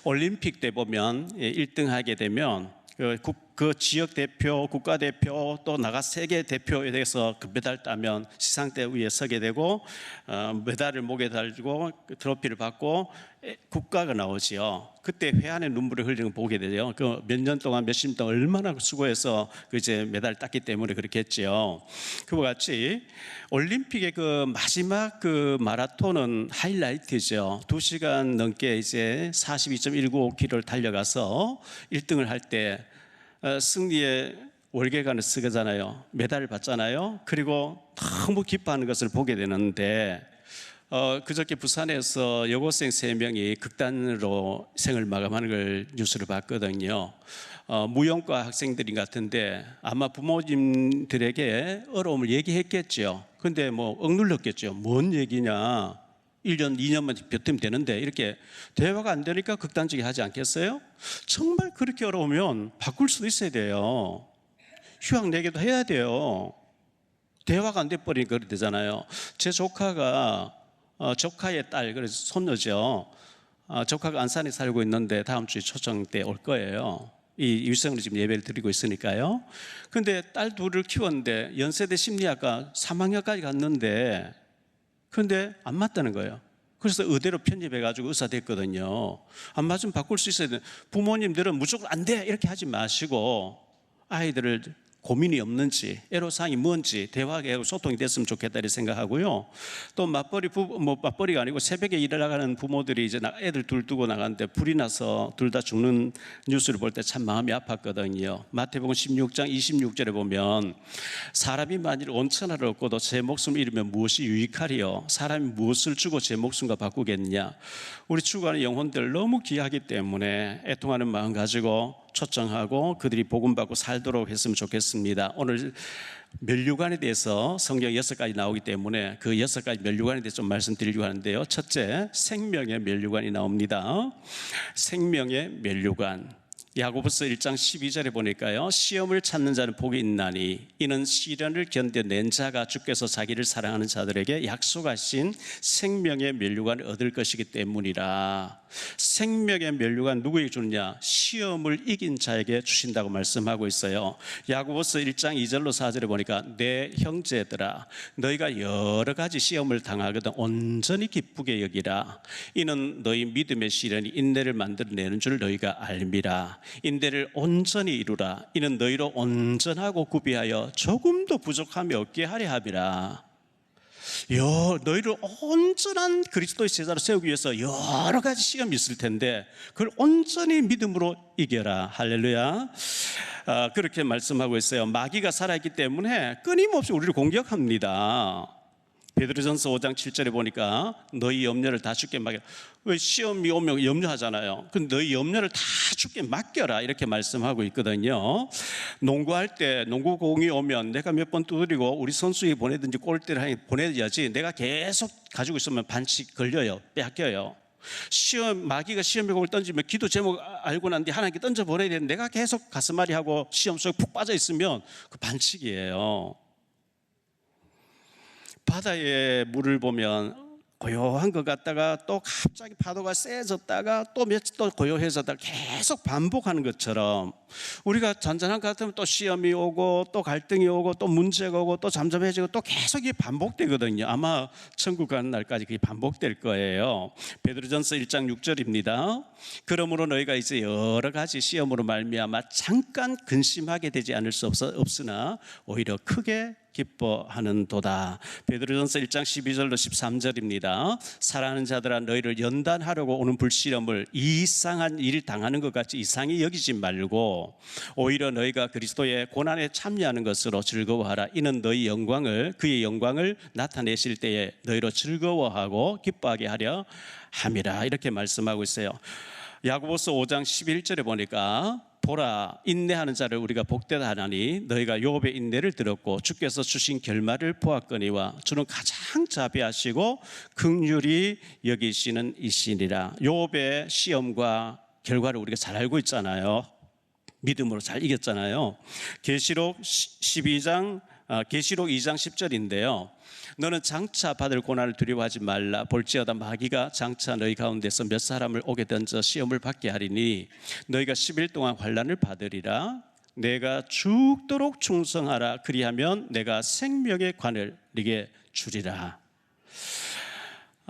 올림픽 때 보면 1등 하게 되면 그 지역 대표, 국가 대표 또 나가 세계 대표에 대해서 금메달 따면 시상대 위에 서게 되고 메달을 목에 달고 트로피를 받고 국가가 나오지요. 그때 회한의 눈물을 흘리는 거 보게 되죠. 그 몇 년 동안 몇십 년 동안 얼마나 수고해서 그 이제 메달 땄기 때문에 그렇겠지요. 그와 같이 올림픽의 그 마지막 그 마라톤은 하이라이트죠. 2시간 넘게 이제 42.195km를 달려가서 1등을 할 때 승리의 월계관을 쓰잖아요. 메달을 받잖아요. 그리고 너무 기뻐하는 것을 보게 되는데 그저께 부산에서 여고생 3명이 극단으로 생을 마감하는 걸 뉴스를 봤거든요. 무용과 학생들인 것 같은데 아마 부모님들에게 어려움을 얘기했겠죠. 근데 뭐 억눌렀겠죠. 뭔 얘기냐, 1년 2년만 버티면 되는데, 이렇게 대화가 안 되니까 극단적이 하지 않겠어요? 정말 그렇게 어려우면 바꿀 수도 있어야 돼요. 휴학 내기도 해야 돼요. 대화가 안 돼버리니까 그렇게 되잖아요. 제 조카가 조카의 딸, 그래서 손녀죠. 조카가 안산에 살고 있는데 다음 주에 초청 때 올 거예요. 이 유성으로 지금 예배를 드리고 있으니까요. 근데 딸 둘을 키웠는데 연세대 심리학과 3학년까지 갔는데 근데 안 맞다는 거예요. 그래서 의대로 편입해가지고 의사 됐거든요. 안 맞으면 바꿀 수 있어야 돼. 부모님들은 무조건 안 돼 이렇게 하지 마시고 아이들을 고민이 없는지, 애로사항이 뭔지 대화하고 소통이 됐으면 좋겠다 이렇게 생각하고요. 또 맞벌이가 아니고 새벽에 일어나가는 부모들이 이제 애들 둘 두고 나가는데 불이 나서 둘 다 죽는 뉴스를 볼 때 참 마음이 아팠거든요. 마태복음 16장 26절에 보면 사람이 만일 온천하를 얻고도 제 목숨을 잃으면 무엇이 유익하리요? 사람이 무엇을 주고 제 목숨과 바꾸겠느냐? 우리 죽어가는 영혼들 너무 귀하기 때문에 애통하는 마음 가지고 초청하고 그들이 복음받고 살도록 했으면 좋겠습니다. 오늘 면류관에 대해서 성경 6가지 나오기 때문에 그 6가지 면류관에 대해서 좀 말씀드리려고 하는데요. 첫째, 생명의 면류관이 나옵니다. 생명의 면류관. 야고보서 1장 12절에 보니까요, 시험을 찾는 자는 복이 있나니 이는 시련을 견뎌낸 자가 주께서 자기를 사랑하는 자들에게 약속하신 생명의 면류관을 얻을 것이기 때문이라. 생명의 면류관 누구에게 주느냐? 시험을 이긴 자에게 주신다고 말씀하고 있어요. 야고보서 1장 2절로 4절에 보니까 내 형제들아 너희가 여러 가지 시험을 당하거든 온전히 기쁘게 여기라. 이는 너희 믿음의 시련이 인내를 만들어내는 줄 너희가 알미라. 인내를 온전히 이루라. 이는 너희로 온전하고 구비하여 조금도 부족함이 없게 하려 함이라. 너희를 온전한 그리스도의 제자로 세우기 위해서 여러 가지 시험이 있을 텐데 그걸 온전히 믿음으로 이겨라. 할렐루야. 그렇게 말씀하고 있어요. 마귀가 살아있기 때문에 끊임없이 우리를 공격합니다. 베드로전서 5장 7절에 보니까 너희 염려를 다 주께 맡겨라. 왜 시험이 오면 염려하잖아요. 근데 너희 염려를 다 주께 맡겨라 이렇게 말씀하고 있거든요. 농구할 때 농구공이 오면 내가 몇 번 두드리고 우리 선수에게 보내든지 골대를 보내야지 내가 계속 가지고 있으면 반칙 걸려요. 빼앗겨요. 마귀가 시험의 공을 던지면 기도 제목 알고 난 뒤에 하나님께 던져버려야 되는데 내가 계속 가슴앓이 하고 시험 속에 푹 빠져 있으면 그 반칙이에요. 바다의 물을 보면 고요한 것 같다가 또 갑자기 파도가 세졌다가 또 며칠 또 고요해졌다가 계속 반복하는 것처럼 우리가 잔잔한 것 같으면 또 시험이 오고 또 갈등이 오고 또 문제가 오고 또 잠잠해지고 또 계속 이게 반복되거든요. 아마 천국 가는 날까지 그게 반복될 거예요. 베드로전서 1장 6절입니다. 그러므로 너희가 이제 여러 가지 시험으로 말미암아 잠깐 근심하게 되지 않을 수 없으나 오히려 크게 기뻐하는 도다. 베드로전서 1장 12절로 13절입니다. 사랑하는 자들아 너희를 연단하려고 오는 불시험을 이상한 일 당하는 것 같이 이상히 여기지 말고 오히려 너희가 그리스도의 고난에 참여하는 것으로 즐거워하라. 이는 너희 그의 영광을 나타내실 때에 너희로 즐거워하고 기뻐하게 하려 함이라. 이렇게 말씀하고 있어요. 야고보서 5장 11절에 보니까 보라 인내하는 자를 우리가 복되다 하나니 너희가 욥의 인내를 들었고 주께서 주신 결말을 보았거니와 주는 가장 자비하시고 긍휼히 여기시는 이시니라. 욥의 시험과 결과를 우리가 잘 알고 있잖아요. 믿음으로 잘 이겼잖아요. 계시록 12장 계시록 2장 10절인데요. 너는 장차 받을 고난을 두려워하지 말라. 볼지어다 마귀가 장차 너희 가운데서 몇 사람을 오게 던져 시험을 받게 하리니 너희가 10일 동안 환난을 받으리라. 내가 죽도록 충성하라. 그리하면 내가 생명의 관을 네게 주리라.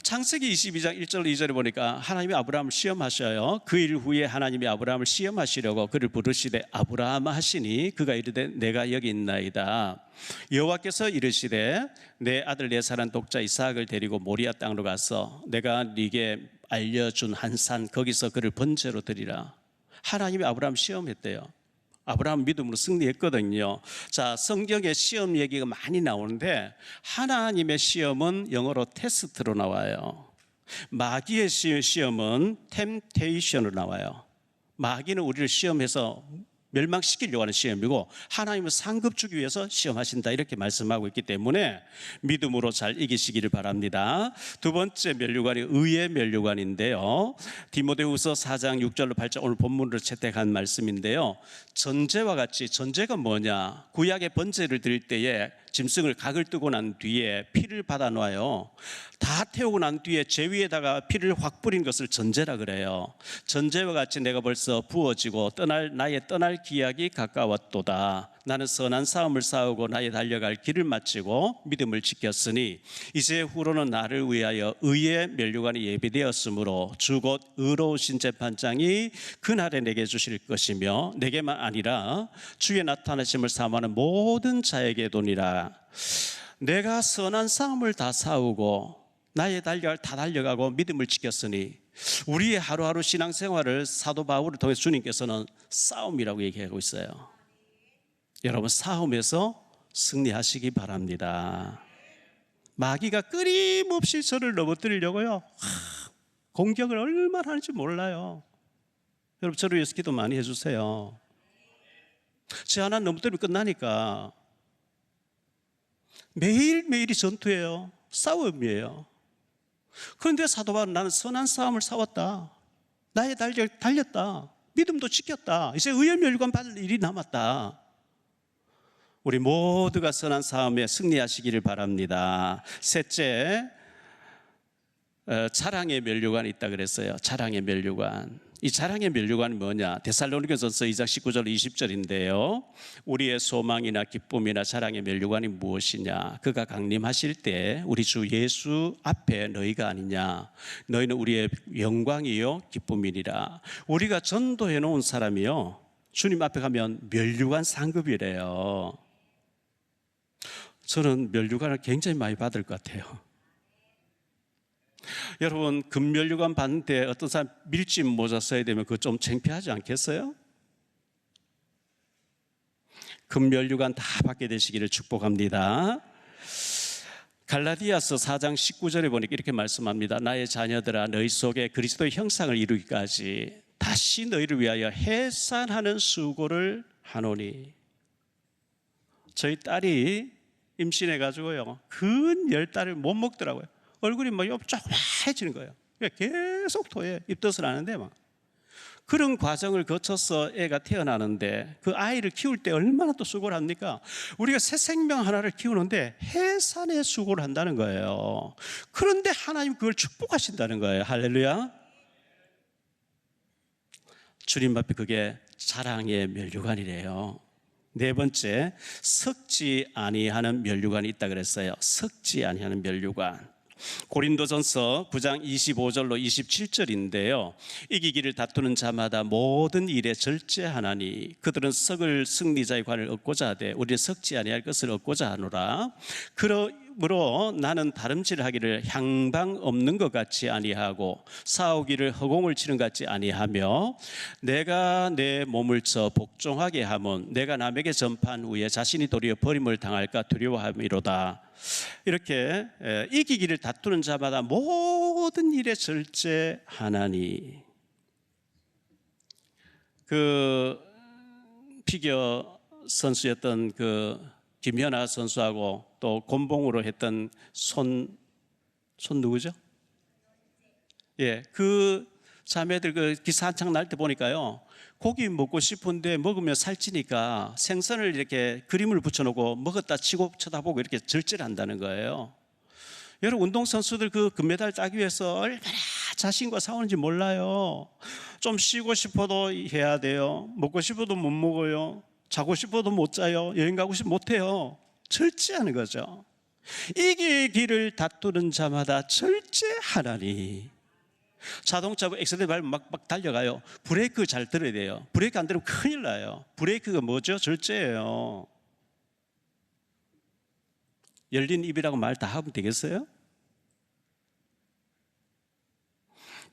창세기 22장 1절 2절에 보니까 하나님이 아브라함을 시험하셔요. 그 일 후에 하나님이 아브라함을 시험하시려고 그를 부르시되 아브라함 하시니 그가 이르되 내가 여기 있나이다. 여호와께서 이르시되 내 아들 내 사랑 독자 이삭을 데리고 모리아 땅으로 가서 내가 네게 알려준 한 산 거기서 그를 번제로 드리라. 하나님이 아브라함 시험했대요. 아브라함 믿음으로 승리했거든요. 자, 성경에 시험 얘기가 많이 나오는데 하나님의 시험은 영어로 테스트로 나와요. 마귀의 시험은 템테이션으로 나와요. 마귀는 우리를 시험해서 멸망시키려고 하는 시험이고 하나님은 상급 주기 위해서 시험하신다 이렇게 말씀하고 있기 때문에 믿음으로 잘 이기시기를 바랍니다. 두 번째 면류관이 의의 면류관인데요. 디모데후서 4장 6절로 8절 오늘 본문으로 채택한 말씀인데요. 전제와 같이 전제가 뭐냐? 구약의 번제를 드릴 때에 짐승을 각을 뜨고 난 뒤에 피를 받아 놔요. 다 태우고 난 뒤에 제 위에다가 피를 확 뿌린 것을 전제라 그래요. 전제와 같이 내가 벌써 부어지고 나의 떠날 기약이 가까웠도다. 나는 선한 싸움을 싸우고 나의 달려갈 길을 마치고 믿음을 지켰으니 이제 후로는 나를 위하여 의의 면류관이 예비되었으므로 주 곧 의로우신 재판장이 그날에 내게 주실 것이며 내게만 아니라 주의 나타나심을 사모하는 모든 자에게도니라. 내가 선한 싸움을 다 싸우고 나의 달려갈 다 달려가고 믿음을 지켰으니 우리의 하루하루 신앙생활을 사도 바울을 통해서 주님께서는 싸움이라고 얘기하고 있어요. 여러분 싸움에서 승리하시기 바랍니다. 마귀가 끊임없이 저를 넘어뜨리려고요. 공격을 얼마나 하는지 몰라요. 여러분 저를 위해서 기도 많이 해주세요. 제 하나 넘어뜨리면 끝나니까. 매일매일이 전투예요. 싸움이에요. 그런데 사도 바울은 나는 선한 싸움을 싸웠다. 나의 달렸다. 믿음도 지켰다. 이제 의의 멸관 받을 일이 남았다. 우리 모두가 선한 싸움에 승리하시기를 바랍니다. 셋째, 자랑의 면류관이 있다 그랬어요. 자랑의 면류관. 이 자랑의 면류관은 뭐냐? 데살로니가전서 2장 19절 20절인데요. 우리의 소망이나 기쁨이나 자랑의 면류관이 무엇이냐? 그가 강림하실 때 우리 주 예수 앞에 너희가 아니냐? 너희는 우리의 영광이요 기쁨이니라. 우리가 전도해 놓은 사람이요 주님 앞에 가면 면류관 상급이래요. 저는 면류관을 굉장히 많이 받을 것 같아요. 여러분 금면류관 받는데 어떤 사람 밀짚 모자 써야 되면 그거 좀 창피하지 않겠어요? 금면류관 다 받게 되시기를 축복합니다. 갈라디아서 4장 19절에 보니까 이렇게 말씀합니다. 나의 자녀들아 너희 속에 그리스도의 형상을 이루기까지 다시 너희를 위하여 해산하는 수고를 하노니. 저희 딸이 임신해가지고요 근 10달을 못 먹더라고요. 얼굴이 막 쪼그라해지는 거예요. 계속 토해. 입덧을 하는데 막 그런 과정을 거쳐서 애가 태어나는데 그 아이를 키울 때 얼마나 또 수고를 합니까? 우리가 새 생명 하나를 키우는데 해산의 수고를 한다는 거예요. 그런데 하나님 그걸 축복하신다는 거예요. 할렐루야. 주님 앞에 그게 자랑의 면류관이래요. 네 번째, 섞지 아니하는 면류관이 있다 그랬어요. 섞지 아니하는 면류관. 고린도전서 9장 25절로 27절인데요. 이기기를 다투는 자마다 모든 일에 절제하나니 그들은 썩을 승리자의 관을 얻고자 하되 우리는 썩지 아니할 것을 얻고자 하노라. 그러므로 나는 다름질하기를 향방 없는 것 같이 아니하고 싸우기를 허공을 치는 것 같이 아니하며 내가 내 몸을 쳐 복종하게 하면 내가 남에게 전파한 후에 자신이 도리어 버림을 당할까 두려워함이로다. 이렇게 이기기를 다투는 자마다 모든 일에 절제하나니. 그 피겨 선수였던 그 김연아 선수하고 또 곤봉으로 했던 손 누구죠? 예, 그 자매들 그 기사 한창 날 때 보니까요, 고기 먹고 싶은데 먹으면 살찌니까 생선을 이렇게 그림을 붙여놓고 먹었다 치고 쳐다보고 이렇게 절제를 한다는 거예요. 여러분, 운동선수들 그 금메달 따기 위해서 얼마나 자신과 싸우는지 몰라요. 좀 쉬고 싶어도 해야 돼요. 먹고 싶어도 못 먹어요. 자고 싶어도 못 자요. 여행 가고 싶어도 못 해요. 절제하는 거죠. 이길 길을 다투는 자마다 절제하나니. 자동차 엑셀레이터 밟으면 막 달려가요. 브레이크 잘 들어야 돼요. 브레이크 안 들으면 큰일 나요. 브레이크가 뭐죠? 절제예요. 열린 입이라고 말 다 하면 되겠어요?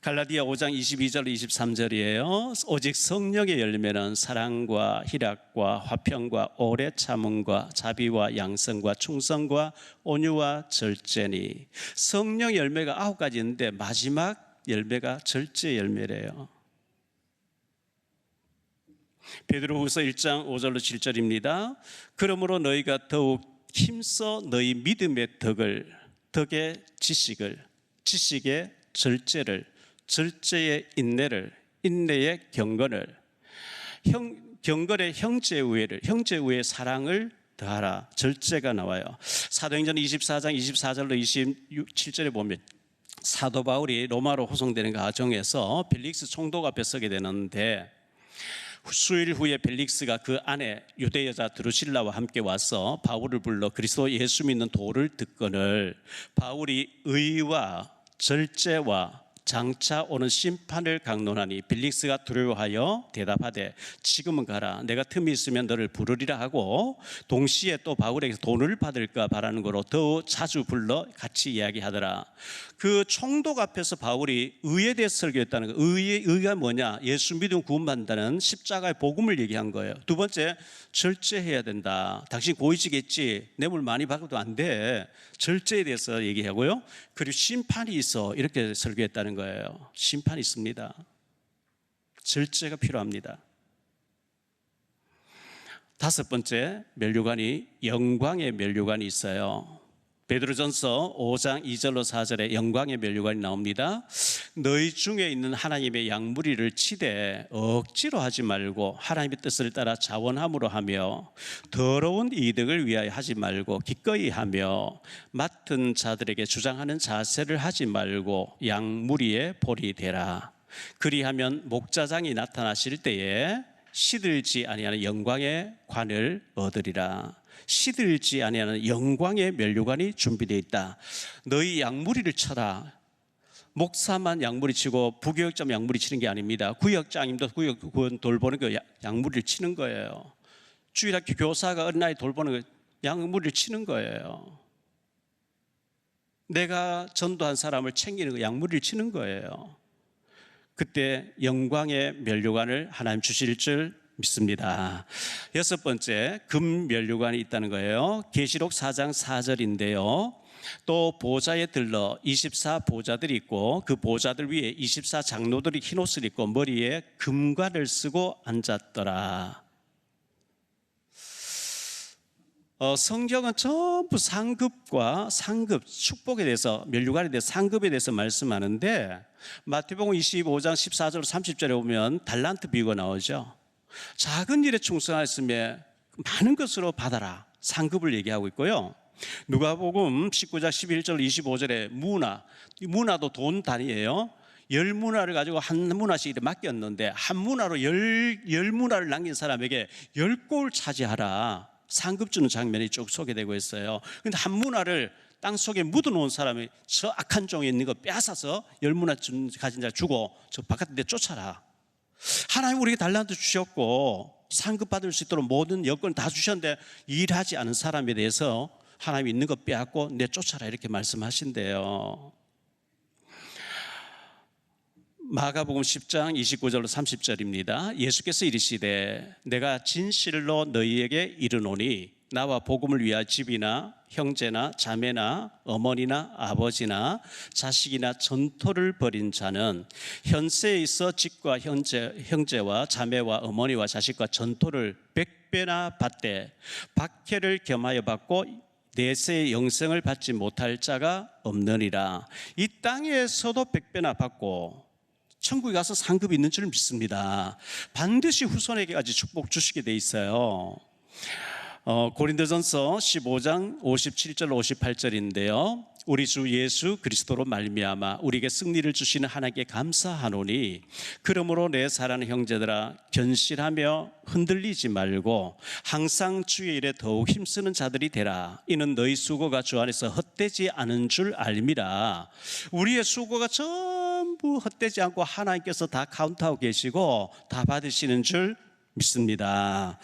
갈라디아 5장 22절 23절이에요. 오직 성령의 열매는 사랑과 희락과 화평과 오래 참음과 자비와 양성과 충성과 온유와 절제니. 성령 열매가 9가지 있는데 마지막 열매가 절제 열매래요. 베드로후서 1장 5절로 7절입니다. 그러므로 너희가 더욱 힘써 너희 믿음의 덕의 지식을, 지식의 절제를, 절제의 인내를, 인내의 경건을, 경건의 형제우애를, 형제우애의 사랑을 더하라. 절제가 나와요. 사도행전 24장 24절로 27절에 보면 사도 바울이 로마로 호송되는 과정에서 벨릭스 총독 앞에 서게 되는데, 수일 후에 벨릭스가 그 안에 유대 여자 드루실라와 함께 와서 바울을 불러 그리스도 예수 믿는 도를 듣거늘 바울이 의와 절제와 장차 오는 심판을 강론하니 벨릭스가 두려워하여 대답하되 지금은 가라. 내가 틈이 있으면 너를 부르리라 하고, 동시에 또 바울에게서 돈을 받을까 바라는 거로 더 자주 불러 같이 이야기하더라. 그 총독 앞에서 바울이 의에 대해서 설교했다는 거. 의가 뭐냐? 예수 믿음 구원받는다는 십자가의 복음을 얘기한 거예요. 두 번째, 절제해야 된다. 당신 고위직했지? 뇌물 많이 받아도 안 돼. 절제에 대해서 얘기하고요. 그리고 심판이 있어. 이렇게 설교했다는 거예요. 심판이 있습니다. 절제가 필요합니다. 다섯 번째, 면류관이, 영광의 면류관이 있어요. 베드로전서 5장 2절로 4절에 영광의 면류관이 나옵니다. 너희 중에 있는 하나님의 양무리를 치되 억지로 하지 말고 하나님의 뜻을 따라 자원함으로 하며 더러운 이득을 위하여 하지 말고 기꺼이 하며 맡은 자들에게 주장하는 자세를 하지 말고 양무리의 볼이 되라. 그리하면 목자장이 나타나실 때에 시들지 아니하는 영광의 관을 얻으리라. 시들지 아니하는 영광의 면류관이 준비되어 있다. 너희 양무리를 쳐라. 목사만 양무리 치고 부교역장 양무리 치는 게 아닙니다. 구역장님도 구역 돌보는 거 양무리를 치는 거예요. 주일학교 교사가 어린아이 돌보는 거 양무리를 치는 거예요. 내가 전도한 사람을 챙기는 거 양무리를 치는 거예요. 그때 영광의 면류관을 하나님 주실 줄 믿습니다. 여섯 번째, 금 면류관이 있다는 거예요. 계시록 4장 4절인데요. 또 보좌에 들러 24 보좌들이 있고 그 보좌들 위에 24 장로들이 흰 옷을 입고 머리에 금관을 쓰고 앉았더라. 성경은 전부 상급과 상급, 축복에 대해서, 면류관에 대해서, 상급에 대해서 말씀하는데 마태복음 25장 14절 30절에 보면 달란트 비유가 나오죠. 작은 일에 충성하였으면 많은 것으로 받아라. 상급을 얘기하고 있고요. 누가복음 19장 11절 25절에 문화도 돈 단위예요. 10문화를 가지고 한 문화씩 맡겼는데 한 문화로 10문화를 남긴 사람에게 10골 차지하라. 상급 주는 장면이 쭉 소개되고 있어요. 그런데 한 문화를 땅속에 묻어놓은 사람이 저 악한 종에 있는 거 빼앗아서 10문화 가진 자 주고 저 바깥에 내 쫓아라. 하나님 우리에게 달란트 주셨고 상급 받을 수 있도록 모든 여건을 다 주셨는데 일하지 않은 사람에 대해서 하나님이 있는 거 빼앗고 내 쫓아라 이렇게 말씀하신대요. 마가복음 10장 29절로 30절입니다. 예수께서 이르시되 내가 진실로 너희에게 이르노니 나와 복음을 위하여 집이나 형제나 자매나 어머니나 아버지나 자식이나 전토를 벌인 자는 현세에 있어 집과 형제와 자매와 어머니와 자식과 전토를 100배나 받되 박해를 겸하여 받고 내세의 영생을 받지 못할 자가 없느니라. 이 땅에서도 100배나 받고 천국에 가서 상급이 있는 줄 믿습니다. 반드시 후손에게까지 축복 주시게 돼 있어요. 고린도전서 15장 57절 58절인데요. 우리 주 예수 그리스도로 말미암아 우리에게 승리를 주시는 하나님께 감사하노니 그러므로 내 사랑하는 형제들아 견실하며 흔들리지 말고 항상 주의 일에 더욱 힘쓰는 자들이 되라. 이는 너희 수고가 주 안에서 헛되지 않은 줄 알미라. 우리의 수고가 전부 헛되지 않고 하나님께서 다 카운트하고 계시고 다 받으시는 줄 믿습니다.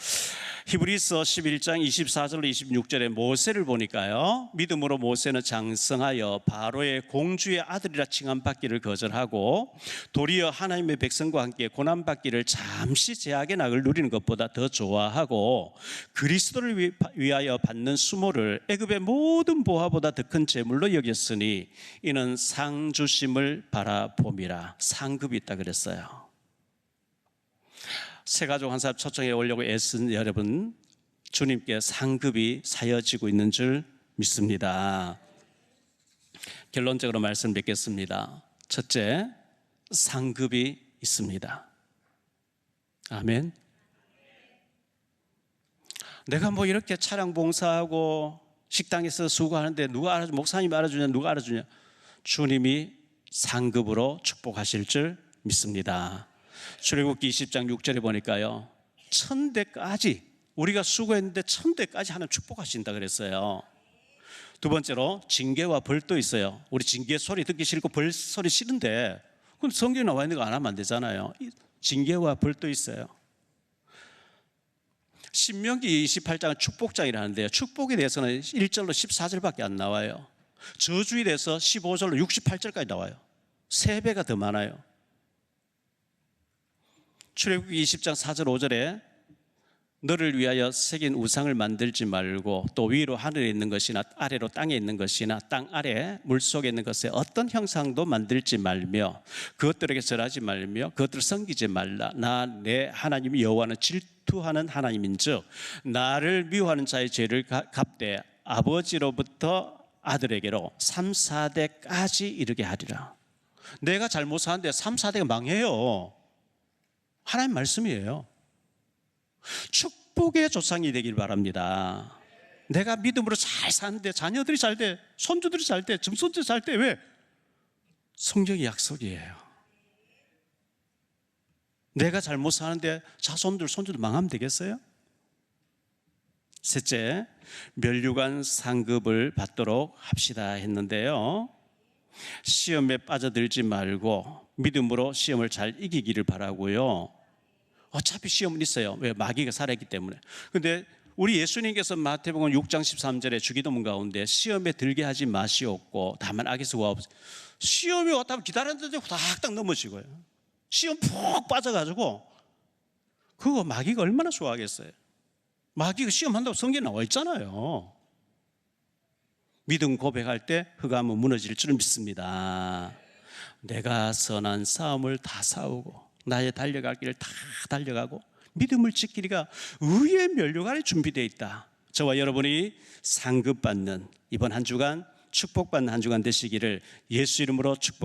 히브리서 11장 24절로 26절에 모세를 보니까요, 믿음으로 모세는 장성하여 바로의 공주의 아들이라 칭함받기를 거절하고 도리어 하나님의 백성과 함께 고난받기를 잠시 제약의 낙을 누리는 것보다 더 좋아하고 그리스도를 위하여 받는 수모를 애굽의 모든 보화보다 더 큰 재물로 여겼으니 이는 상 주심을 바라봄이라. 상급이 있다 그랬어요. 새 가족 한 사람 초청해 오려고 애쓴 여러분, 주님께 상급이 사여지고 있는 줄 믿습니다. 결론적으로 말씀드리겠습니다. 첫째, 상급이 있습니다. 아멘. 내가 뭐 이렇게 차량 봉사하고 식당에서 수고하는데 누가 알아주냐, 목사님 알아주냐, 누가 알아주냐. 주님이 상급으로 축복하실 줄 믿습니다. 출애굽기 20장 6절에 보니까요, 1000대까지 우리가 수고했는데 1000대까지 하나님 축복하신다 그랬어요. 두 번째로 징계와 벌도 있어요. 우리 징계 소리 듣기 싫고 벌 소리 싫은데 그럼 성경에 나와 있는 거 안 하면 안 되잖아요. 징계와 벌도 있어요. 신명기 28장은 축복장이라는데요, 축복에 대해서는 1절로 14절밖에 안 나와요. 저주에 대해서 15절로 68절까지 나와요. 3배가 더 많아요. 출애굽기 20장 4절 5절에 너를 위하여 새긴 우상을 만들지 말고 또 위로 하늘에 있는 것이나 아래로 땅에 있는 것이나 땅 아래 물속에 있는 것에 어떤 형상도 만들지 말며 그것들에게 절하지 말며 그것들을 섬기지 말라. 나 내 하나님 여호와는 질투하는 하나님인즉 나를 미워하는 자의 죄를 갚되 아버지로부터 아들에게로 3, 4대까지 이르게 하리라. 내가 잘못 사는데 3, 4대가 망해요. 하나님 말씀이에요. 축복의 조상이 되길 바랍니다. 내가 믿음으로 잘 사는데 자녀들이 잘 돼, 손주들이 잘 돼, 증손주 잘 돼. 왜? 성경의 약속이에요. 내가 잘못 사는데 자손들, 손주들 망하면 되겠어요? 셋째, 면류관 상급을 받도록 합시다 했는데요, 시험에 빠져들지 말고 믿음으로 시험을 잘 이기기를 바라고요. 어차피 시험은 있어요. 왜? 마귀가 살아있기 때문에. 그런데 우리 예수님께서 마태복음 6장 13절에 주기도문 가운데 시험에 들게 하지 마시옵고 다만 악에서 구하옵소서. 시험이 왔다면 기다렸는데 후닥닥 넘어지고요. 시험 푹 빠져가지고 그거 마귀가 얼마나 좋아하겠어요. 마귀가 시험한다고 성경에 나와 있잖아요. 믿음 고백할 때 흑암은 무너질 줄 믿습니다. 내가 선한 싸움을 다 싸우고 나의 달려갈 길을 다 달려가고 믿음을 지키리가 의의 면류관이 준비되어 있다. 저와 여러분이 상급받는 이번 한 주간 축복받는 한 주간 되시기를 예수 이름으로 축복